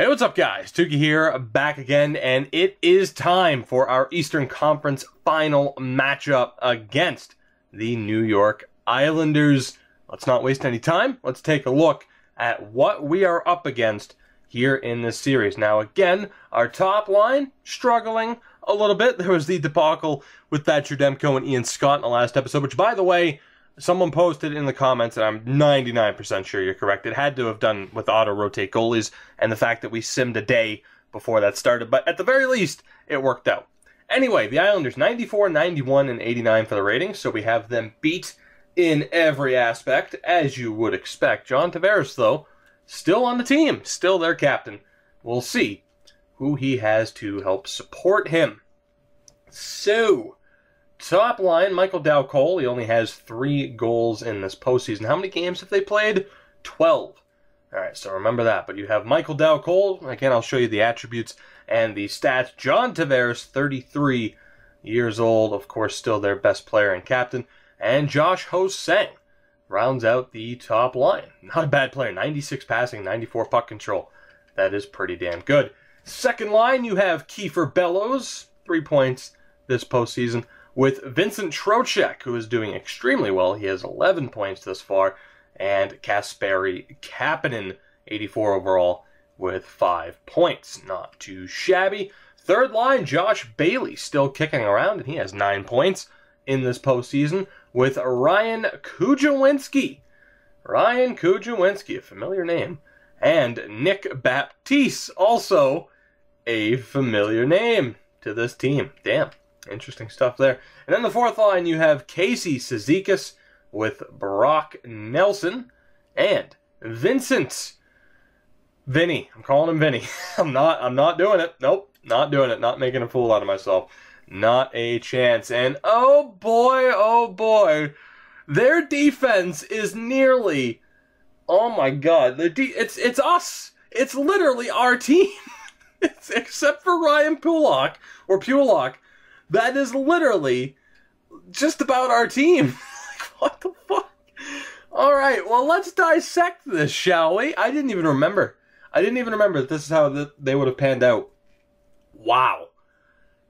Hey, what's up, guys? Tukey here, back again, and it is time for our Eastern Conference final matchup against the New York Islanders. Let's not waste any time. Let's take a look at what we are up against here in this series. Now, again, our top line struggling a little bit. There was the debacle with Thatcher Demko and Ian Scott in the last episode, which, by the way, someone posted in the comments, and I'm 99% sure you're correct. It had to have done with auto-rotate goalies and the fact that we simmed a day before that started. But at the very least, it worked out. Anyway, the Islanders, 94, 91, and 89 for the ratings. So we have them beat in every aspect, as you would expect. John Tavares, though, still on the team. Still their captain. We'll see who he has to help support him. So, top line, Michael Dowd-Cole. He only has 3 goals in this postseason. How many games have they played? 12. All right, so remember that. But you have Michael Dowd-Cole. Again, I'll show you the attributes and the stats. John Tavares, 33 years old. Of course, still their best player and captain. And Josh Ho-Sang rounds out the top line. Not a bad player. 96 passing, 94 puck control. That is pretty damn good. Second line, you have Kiefer Bellows. 3 points this postseason, with Vincent Trocheck, who is doing extremely well. He has 11 points thus far. And Kasperi Kapanen, 84 overall, with 5 points. Not too shabby. Third line, Josh Bailey, still kicking around, and he has 9 points in this postseason, with Ryan Kujawinski. Ryan Kujawinski, a familiar name. And Nick Baptiste, also a familiar name to this team. Damn. Interesting stuff there. And then the fourth line, you have Casey Cizikas with Brock Nelson and Vincent. Vinny. I'm calling him Vinny. I'm not doing it. Nope. Not doing it. Not making a fool out of myself. Not a chance. And oh boy, their defense is nearly, oh my god, it's us. It's literally our team. Except for Ryan Pulock, that is literally just about our team. Like, what the fuck? All right, well, let's dissect this, shall we? I didn't even remember that this is how they would have panned out. Wow.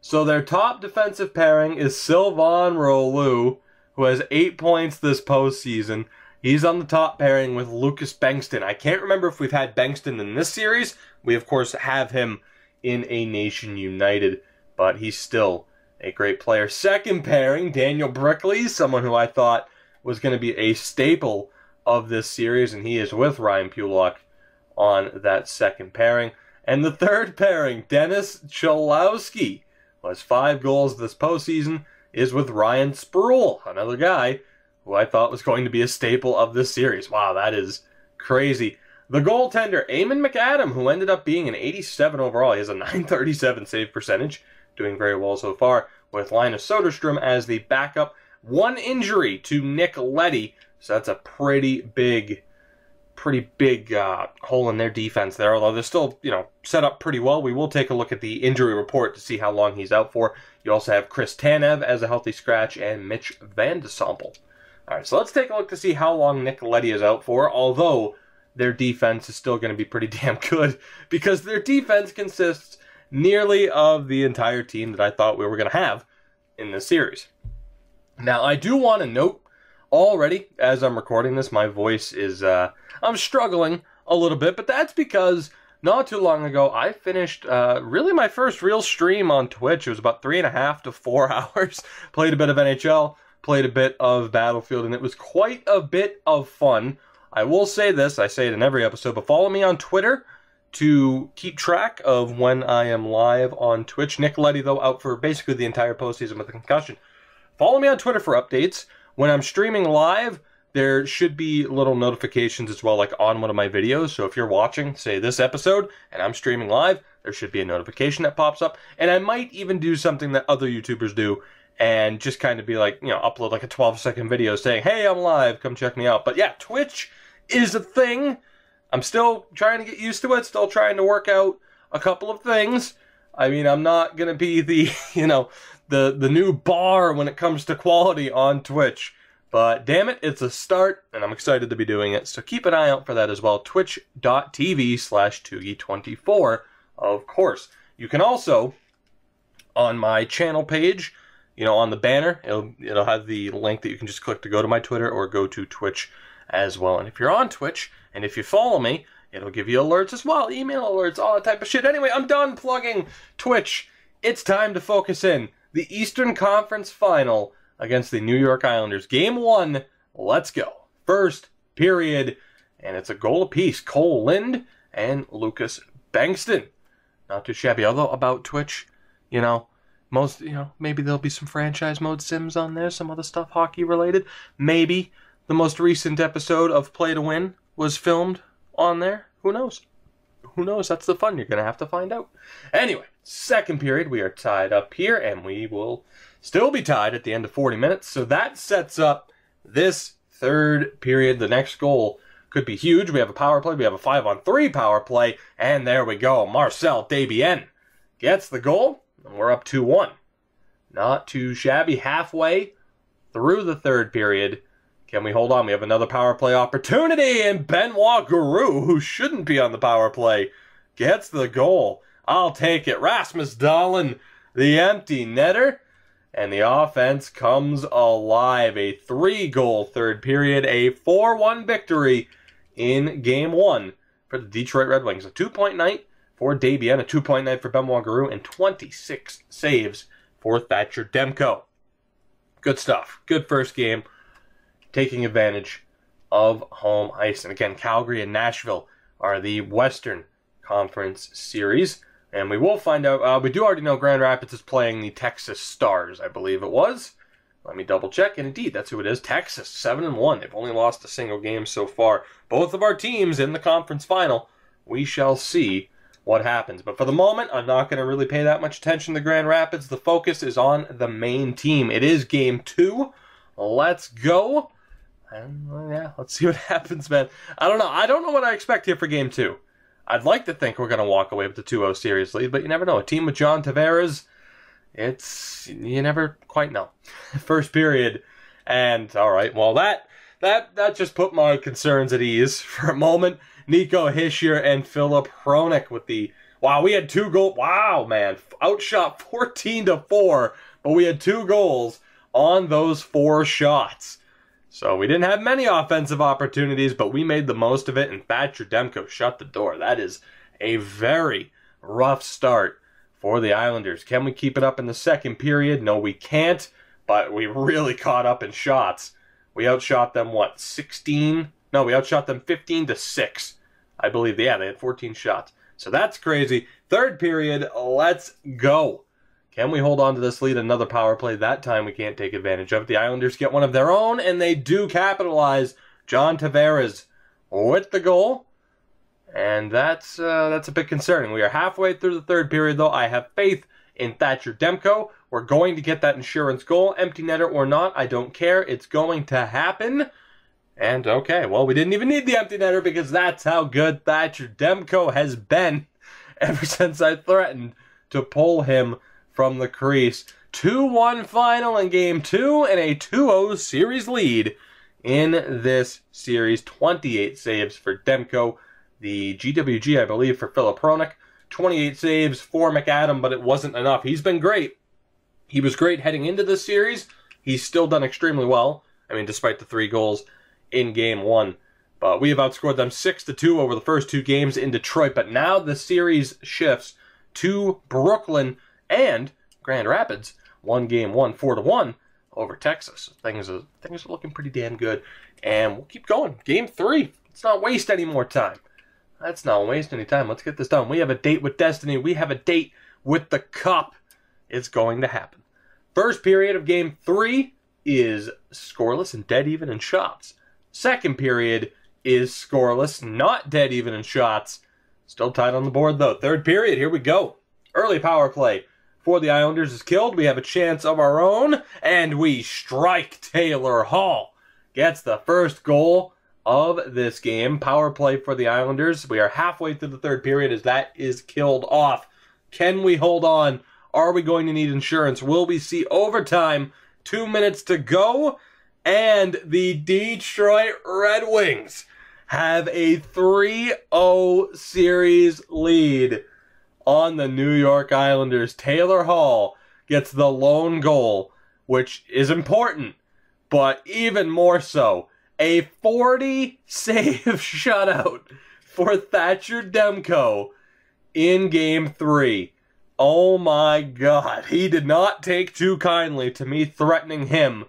So their top defensive pairing is Sylvain Rouleau, who has 8 points this postseason. He's on the top pairing with Lucas Bengtsson. I can't remember if we've had Bengtsson in this series. We, of course, have him in A Nation United, but he's still a great player. Second pairing, Daniel Brickley, someone who I thought was going to be a staple of this series, and he is with Ryan Pulock on that second pairing. And the third pairing, Dennis Cholowski, who has 5 goals this postseason, is with Ryan Sproul, another guy who I thought was going to be a staple of this series. Wow, that is crazy. The goaltender, Eamon McAdam, who ended up being an 87 overall. He has a .937 save percentage, doing very well so far, with Linus Soderstrom as the backup. 1 injury to Nick Leddy, so that's a pretty big hole in their defense there, although they're still, set up pretty well. We will take a look at the injury report to see how long he's out for. You also have Chris Tanev as a healthy scratch and Mitch Van de Sample. All right, so let's take a look to see how long Nick Leddy is out for, although their defense is still going to be pretty damn good because their defense consists nearly of the entire team that I thought we were going to have in this series. Now, I do want to note already, as I'm recording this, my voice is, I'm struggling a little bit, but that's because not too long ago, I finished really my first real stream on Twitch. It was about 3.5 to 4 hours. Played a bit of NHL, played a bit of Battlefield, and it was quite a bit of fun. I will say this, I say it in every episode, but follow me on Twitter to keep track of when I am live on Twitch. Nick Leddy, though, out for basically the entire postseason with a concussion. Follow me on Twitter for updates. When I'm streaming live, there should be little notifications as well, like on one of my videos. So if you're watching, say, this episode, and I'm streaming live, there should be a notification that pops up. And I might even do something that other YouTubers do and just kind of be like, upload like a 12-second video saying, hey, I'm live, come check me out. But yeah, Twitch is a thing. I'm still trying to get used to it, still trying to work out a couple of things. I mean, I'm not going to be the, the new bar when it comes to quality on Twitch. But damn it, it's a start, and I'm excited to be doing it. So keep an eye out for that as well. Twitch.tv/Toogie24, of course. You can also, on my channel page, you know, on the banner, it'll have the link that you can just click to go to my Twitter or go to Twitch as well. And if you're on Twitch, and if you follow me, it'll give you alerts as well, email alerts, all that type of shit. Anyway, I'm done plugging Twitch. It's time to focus in. The Eastern Conference Final against the New York Islanders. Game 1, let's go. First period, and it's a goal apiece. Cole Lind and Lucas Bengtsson. Not too shabby. Although, about Twitch, you know, maybe there'll be some franchise mode sims on there, some other stuff hockey related. Maybe the most recent episode of Play to Win was filmed on there. Who knows? Who knows? That's the fun. You're going to have to find out. Anyway, second period, we are tied up here, and we will still be tied at the end of 40 minutes. So that sets up this third period. The next goal could be huge. We have a power play. We have a 5-on-3 power play. And there we go. Marcel Desbiens gets the goal. And we're up 2-1. Not too shabby. Halfway through the third period. Can we hold on? We have another power play opportunity. And Benoit Giroux, who shouldn't be on the power play, gets the goal. I'll take it. Rasmus Dahlin, the empty netter. And the offense comes alive. A 3-goal third period. A 4-1 victory in Game 1 for the Detroit Red Wings. A 2-point night for Desbiens, a 2-point night for Benoit Giroux, and 26 saves for Thatcher Demko. Good stuff. Good first game. Taking advantage of home ice. And again, Calgary and Nashville are the Western Conference Series. And we will find out, we do already know Grand Rapids is playing the Texas Stars, I believe it was. Let me double check, and indeed, that's who it is. Texas, 7-1. They've only lost a single game so far. Both of our teams in the conference final. We shall see what happens. But for the moment, I'm not going to really pay that much attention to Grand Rapids. The focus is on the main team. It is Game 2. Let's go. And, yeah, let's see what happens, man. I don't know. I don't know what I expect here for Game 2. I'd like to think we're going to walk away with the 2-0 series lead, but you never know. A team with John Tavares, you never quite know. First period, and all right, well, that just put my concerns at ease for a moment. Nico Hischier and Philip Hronek with the, wow, we had 2 goals. Wow, man, outshot 14-4, but we had 2 goals on those 4 shots. So we didn't have many offensive opportunities, but we made the most of it, and Thatcher Demko shut the door. That is a very rough start for the Islanders. Can we keep it up in the second period? No, we can't, but we really caught up in shots. We outshot them, what, 16? No, we outshot them 15-6. I believe, yeah, they had 14 shots. So that's crazy. Third period, let's go. Can we hold on to this lead? Another power play. That time we can't take advantage of it. The Islanders get one of their own, and they do capitalize. John Tavares with the goal. And that's a bit concerning. We are halfway through the third period, though. I have faith in Thatcher Demko. We're going to get that insurance goal. Empty netter or not, I don't care. It's going to happen. And, okay, well, we didn't even need the empty netter because that's how good Thatcher Demko has been ever since I threatened to pull him from the crease. 2-1 final in Game 2 and a 2-0 series lead in this series. 28 saves for Demko. The GWG, I believe, for Philip Hronek. 28 saves for McAdam, but it wasn't enough. He's been great. He was great heading into this series. He's still done extremely well. I mean, despite the 3 goals in Game 1. But we have outscored them 6-2 over the first 2 games in Detroit. But now the series shifts to Brooklyn and Grand Rapids. One game, 4-1 over Texas. Things are looking pretty damn good. And we'll keep going. Game 3. Let's not waste any more time. Let's not waste any time. Let's get this done. We have a date with destiny. We have a date with the cup. It's going to happen. First period of Game 3 is scoreless and dead even in shots. Second period is scoreless, not dead even in shots. Still tied on the board, though. Third period, here we go. Early power play for the Islanders is killed. We have a chance of our own, and we strike. Taylor Hall gets the first goal of this game. Power play for the Islanders. We are halfway through the third period as that is killed off. Can we hold on? Are we going to need insurance? Will we see overtime? 2 minutes to go. And the Detroit Red Wings have a 3-0 series lead on the New York Islanders. Taylor Hall gets the lone goal, which is important, but even more so, a 40-save shutout for Thatcher Demko in Game 3. Oh my God, he did not take too kindly to me threatening him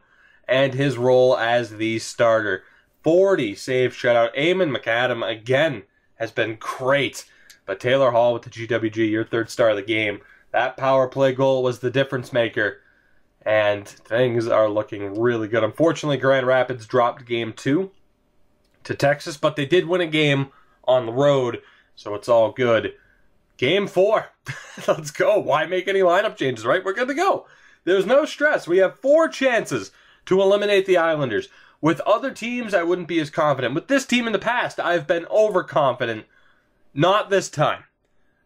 and his role as the starter. 40-save shutout. Eamon McAdam, again, has been great. But Taylor Hall with the GWG, your third star of the game. That power play goal was the difference maker. And things are looking really good. Unfortunately, Grand Rapids dropped Game 2 to Texas, but they did win a game on the road, so it's all good. Game 4. Let's go. Why make any lineup changes, right? We're good to go. There's no stress. We have 4 chances to eliminate the Islanders. With other teams, I wouldn't be as confident. With this team in the past, I've been overconfident. Not this time.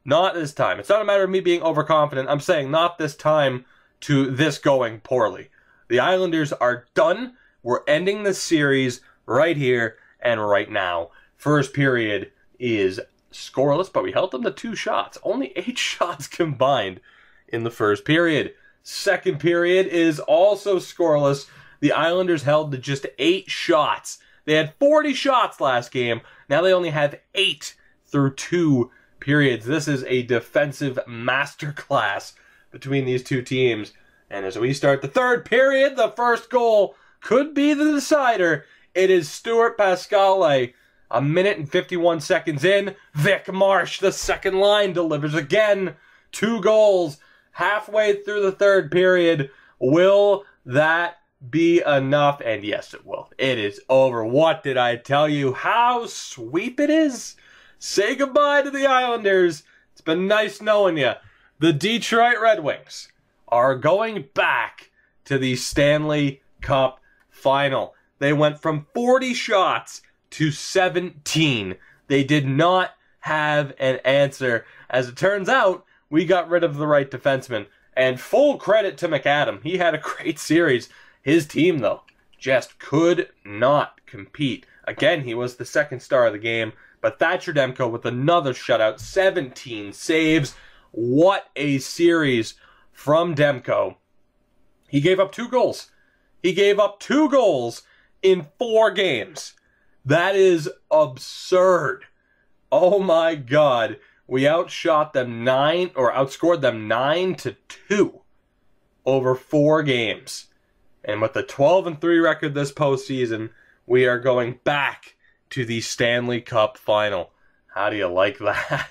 Not this time. It's not a matter of me being overconfident. I'm saying not this time to this going poorly. The Islanders are done. We're ending the series right here and right now. First period is scoreless, but we held them to 2 shots. Only 8 shots combined in the first period. Second period is also scoreless. The Islanders held to just 8 shots. They had 40 shots last game. Now they only have 8 through 2 periods. This is a defensive masterclass between these two teams. And as we start the third period, the first goal could be the decider. It is Stuart Pascale. A minute and 51 seconds in, Vic Marsh, the second line, delivers again. 2 goals halfway through the third period. Will that be enough? And yes, it will. It is over. What did I tell you? How sweet it is. Say goodbye to the Islanders. It's been nice knowing you. The Detroit Red Wings are going back to the Stanley Cup final. They went from 40 shots to 17. They did not have an answer. As it turns out, we got rid of the right defenseman. And full credit to McAdam. He had a great series. His team, though, just could not compete. Again, he was the second star of the game. But Thatcher Demko with another shutout. 17 saves. What a series from Demko. He gave up 2 goals. He gave up 2 goals in 4 games. That is absurd. Oh my God. We outscored them 9-2 over 4 games. And with the 12-3 record this postseason, we are going back to the Stanley Cup final. How do you like that?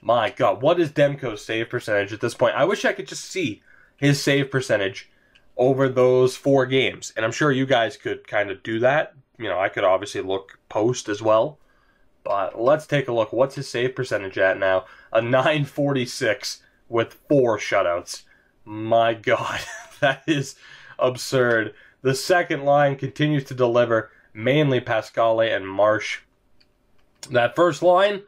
My God, what is Demko's save percentage at this point? I wish I could just see his save percentage over those 4 games. And I'm sure you guys could kind of do that. You know, I could obviously look post as well. But let's take a look. What's his save percentage at now? A 946 with 4 shutouts. My God, that is absurd. The second line continues to deliver, mainly Pascale and Marsh. That first line,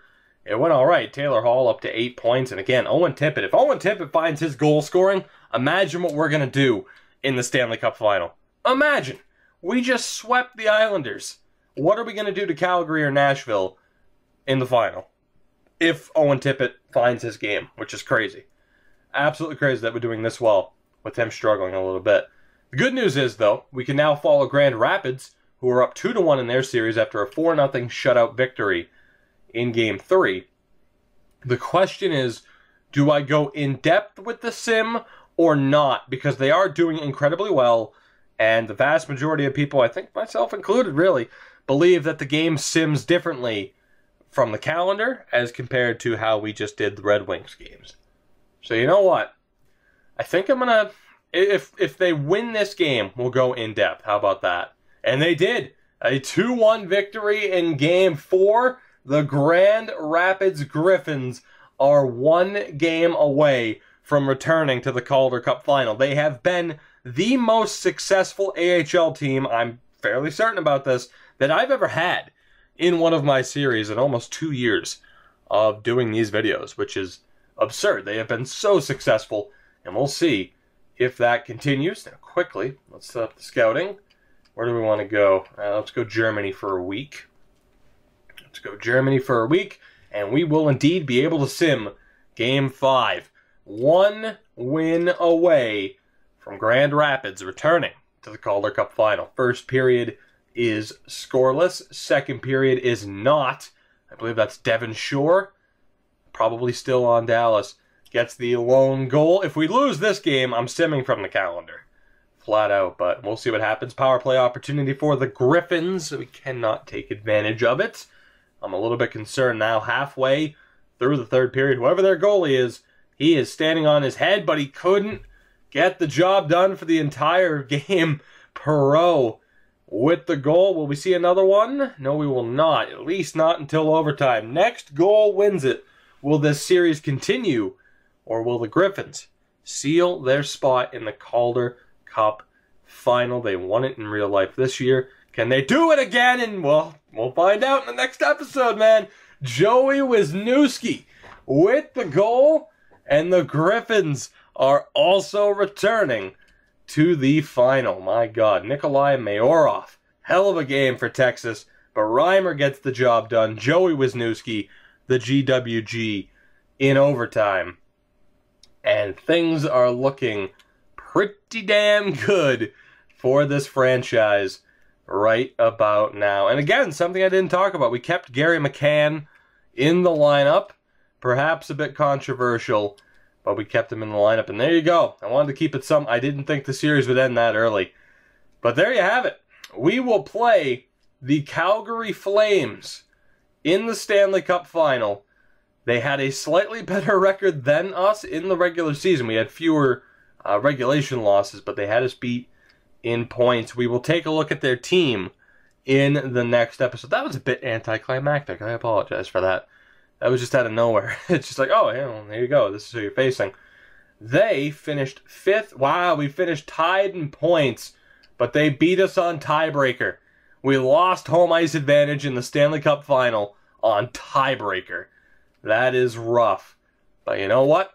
it went all right. Taylor Hall up to 8 points. And again, Owen Tippett. If Owen Tippett finds his goal scoring, imagine what we're going to do in the Stanley Cup final. Imagine. We just swept the Islanders. What are we going to do to Calgary or Nashville in the final if Owen Tippett finds his game, which is crazy. Absolutely crazy that we're doing this well with him struggling a little bit. The good news is, though, we can now follow Grand Rapids, who are up 2-1 in their series after a 4-0 shutout victory in Game 3. The question is, do I go in depth with the sim or not? Because they are doing incredibly well. And the vast majority of people, I think myself included really, believe that the game sims differently from the calendar as compared to how we just did the Red Wings games. So you know what? I think I'm going to, if they win this game, we'll go in depth. How about that? And they did. A 2-1 victory in Game 4. The Grand Rapids Griffins are 1 game away from returning to the Calder Cup final. They have been the most successful AHL team, I'm fairly certain about this, that I've ever had in one of my series in almost 2 years of doing these videos, which is absurd. They have been so successful, and we'll see if that continues. Now, quickly, let's set up the scouting. Where do we want to go? Let's go Germany for a week. Let's go Germany for a week, and we will indeed be able to sim Game 5. 1 win away from Grand Rapids returning to the Calder Cup Final. First period is scoreless. Second period is not. I believe that's Devon Shore, probably still on Dallas, gets the lone goal. If we lose this game, I'm simming from the calendar. Flat out, but we'll see what happens. Power play opportunity for the Griffins. We cannot take advantage of it. I'm a little bit concerned now. Halfway through the third period, whoever their goalie is, he is standing on his head, but he couldn't get the job done for the entire game. Perot with the goal. Will we see another one? No, we will not. At least not until overtime. Next goal wins it. Will this series continue, or will the Griffins seal their spot in the Calder Cup Final? They won it in real life this year. Can they do it again? And well, we'll find out in the next episode, man. Joey Wisniewski with the goal, and the Griffins are also returning to the final. My God, Nikolai Mayorov. Hell of a game for Texas, but Reimer gets the job done. Joey Wisniewski, the GWG, in overtime. And things are looking pretty damn good for this franchise right about now. And again, something I didn't talk about. We kept Gary McCann in the lineup. Perhaps a bit controversial, but we kept him in the lineup. And there you go. I wanted to keep it some. I didn't think the series would end that early. But there you have it. We will play the Calgary Flames in the Stanley Cup Final. They had a slightly better record than us in the regular season. We had fewer regulation losses, but they had us beat in points. We will take a look at their team in the next episode. That was a bit anticlimactic. I apologize for that. That was just out of nowhere. It's just like, oh, yeah, well, there you go. This is who you're facing. They finished 5th. Wow, we finished tied in points, but they beat us on tiebreaker. We lost home ice advantage in the Stanley Cup Final on tiebreaker. That is rough. But you know what?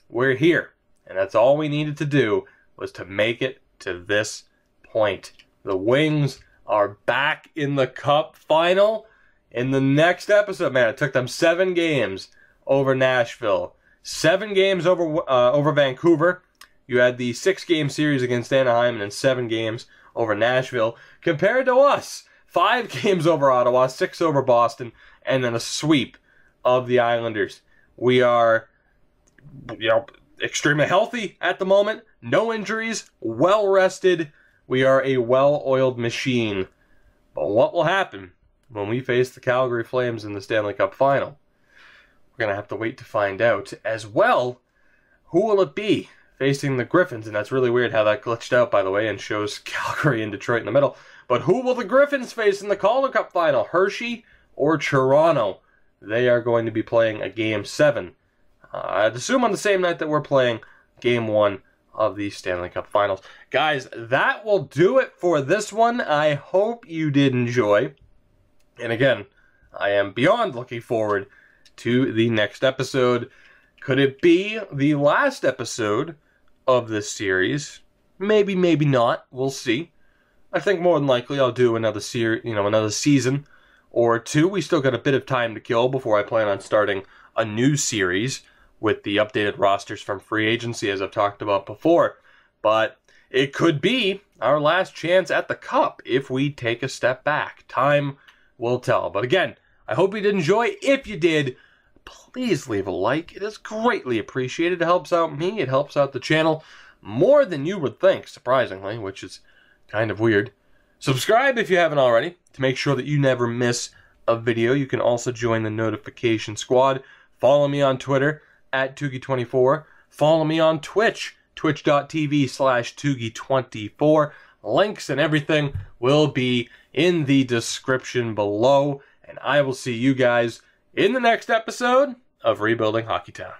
We're here. And that's all we needed to do, was to make it to this point. The Wings are back in the Cup Final in the next episode. Man, it took them 7 games over Nashville. 7 games over Vancouver. You had the 6-game series against Anaheim and then 7 games over Nashville. Compared to us, 5 games over Ottawa, 6 over Boston, and then a sweep of the Islanders. We are, extremely healthy at the moment. No injuries. Well rested. We are a well-oiled machine. But what will happen when we face the Calgary Flames in the Stanley Cup Final? We're going to have to wait to find out. As well, who will it be facing the Griffins? And that's really weird how that glitched out, by the way, and shows Calgary and Detroit in the middle. But who will the Griffins face in the Calder Cup Final? Hershey or Toronto? They are going to be playing a Game 7. I'd assume on the same night that we're playing Game 1 of the Stanley Cup Finals. Guys, that will do it for this one. I hope you did enjoy. And again, I am beyond looking forward to the next episode. Could it be the last episode of this series? Maybe, maybe not. We'll see. I think more than likely I'll do another another season or 2. We still got a bit of time to kill before I plan on starting a new series with the updated rosters from free agency, as I've talked about before. But it could be our last chance at the Cup if we take a step back. Time will tell. But again, I hope you did enjoy. If you did, please leave a like. It is greatly appreciated. It helps out me. It helps out the channel more than you would think, surprisingly, which is kind of weird. Subscribe if you haven't already to make sure that you never miss a video. You can also join the notification squad. Follow me on Twitter at Toogie24. Follow me on Twitch, twitch.tv/Toogie24. Links and everything will be in the description below. And I will see you guys in the next episode of Rebuilding Hockeytown.